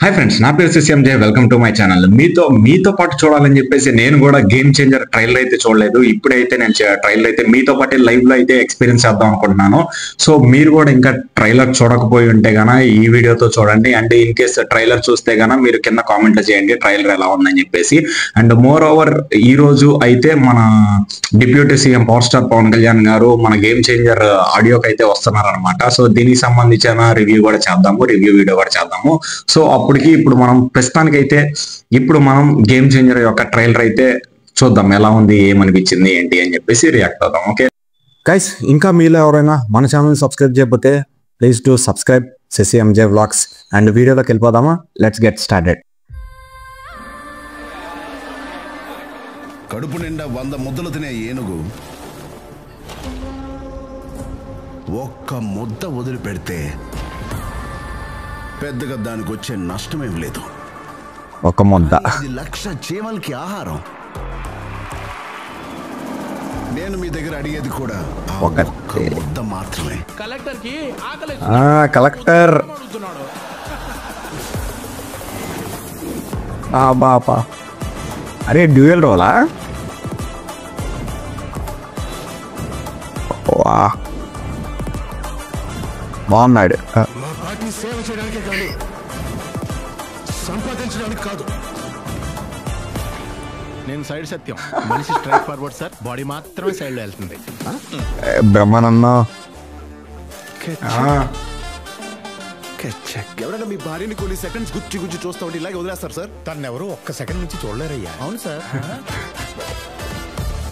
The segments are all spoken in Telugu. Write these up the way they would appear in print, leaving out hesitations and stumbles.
హాయ్ ఫ్రెండ్స్, నా పేరు CCMJ. Welcome to my channel. మీతో పాటు చూడాలని చెప్పేసి నేను కూడా గేమ్ చేంజర్ ట్రైలర్ అయితే చూడలేదు. ఇప్పుడైతే నేను ట్రైలర్ అయితే మీతో పాటు లైవ్ లో అయితే ఎక్స్పీరియన్స్ చేద్దాం అనుకుంటున్నాను. సో మీరు కూడా ఇంకా ట్రైలర్ చూడకపోయి ఉంటే గాన ఈ వీడియోతో చూడండి. అండ్ ఇన్ కేస్ ట్రైలర్ చూస్తే గాన మీరు కింద కామెంట్ చేయండి ట్రైలర్ ఎలా ఉందని చెప్పేసి. అండ్ మోర్ ఓవర్ ఈ రోజు అయితే మన deputy CM power star Pawan Kalyan గారు మన గేమ్ చేంజర్ ఆడియోకి అయితే వస్తున్నారు అనమాట. సో దీనికి సంబంధించిన రివ్యూ కూడా చేద్దాము, రివ్యూ వీడియో కూడా చేద్దాము. సో అప్పటికి ఇప్పుడు మనం ప్రస్తుతానికి అయితే మనం గేమ్ చేంజర్ యొక్క ట్రైలర్ అయితే చూద్దాం, ఎలా ఉంది, ఏమనిపించింది, ఏంటి అని చెప్పేసి రియాక్ట్ అవుతాం. ఓకే గైస్, ఇంకా మీలో ఎవరైనా మన ఛానల్ సబ్స్క్రైబ్ చేయకపోతే please do subscribe CCMJ vlogs. And వీడియోలోకి వెళ్ళిపోదామా? Let's get started. కడుపు నిండా 100 ముద్దలు తినే ఏనుగు ఒక్క ముద్ద వదిలిపెడితే పెద్దగా దానికి వచ్చే నష్టమేం లేదు. ఒక ముద్ద 10 లక్షల చీమలకి ఆహారం. నేను మీ దగ్గర అడిగేది కూడా ఒక్క ముద్ద మాత్రమే. కలెక్టర్ బాపా, అరే డ్యూయల్ రోలా? వా, బాగున్నాడు. మా పార్టీ సేవ చేయడానికే కానీ సంపాదించడానికి కాదు. నేను సైడ్ సత్యం, మనిషి స్ట్రైట్ ఫార్వర్డ్ సార్, బాడీ మాత్రమే సైడ్ లో వెళ్తుంది. బ్రహ్మానంద ఎవరైనా మీ భార్యని కొన్ని సెకండ్స్ గుచ్చి గుచ్చి చూస్తా ఉంటే ఇలాగే వదిలేస్తారు సార్? తను ఎవరు ఒక్క సెకండ్ నుంచి చూడలేరయ్యా. అవును సార్.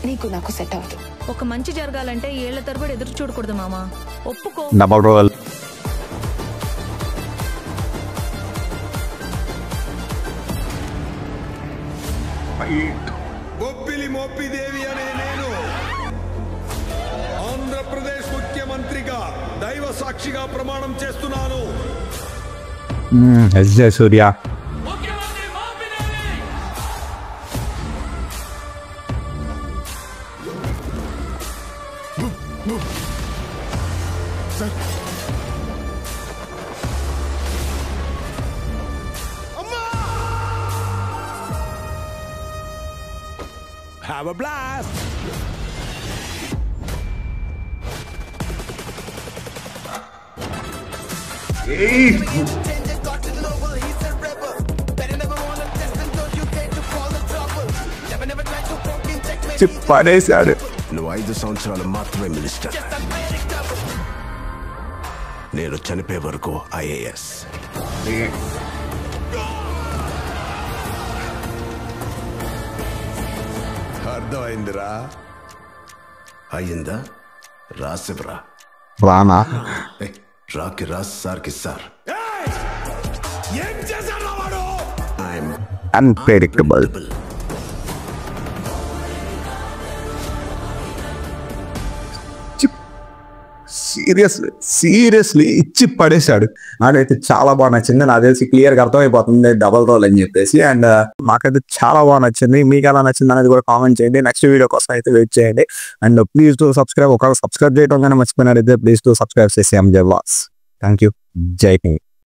నీకు నాకు సెట్ అవ్వదు. ఒక మంచి జరగాలంటే ఏళ్ల తరబడి ఎదురు చూడకూడదు మామ. ఒప్పుకో. Double role. బొబ్బిలి మోపిదేవి అనే నేను ఆంధ్రప్రదేశ్ ముఖ్యమంత్రిగా దైవ సాక్షిగా ప్రమాణం చేస్తున్నాను. జయ సూర్య. Have a blast. పడేశాడు. నువ్వు 5 సంవత్సరాలు మాత్రమే మినిస్టర్. నేను చనిపోయే వరకు ఐఏఎస్. అర్థమైందిరా? అయ్యిందా? రాసివరా రానా? రాకి రాస్ సార్కి సార్. ఏం చేశాడు వాడు? I'm unpredictable. సీరియస్లీ ఇచ్చి పడేశాడు. నాకైతే చాలా బాగా నచ్చింది. నాకు తెలిసి క్లియర్ గా అర్థమైపోతుంది డబల్ రోల్ అని చెప్పేసి. అండ్ నాకైతే చాలా బాగా నచ్చింది. మీకు ఎలా నచ్చింది అనేది కూడా కామెంట్ చేయండి. నెక్స్ట్ వీడియో కోసం అయితే వెయిట్ చేయండి. And please to subscribe. ఒకవేళ సబ్స్క్రైబ్ చేయడం కానీ మర్చిపోయినారైతే please to subscribe CCMJ vlogs. Thank you. జై హింద్.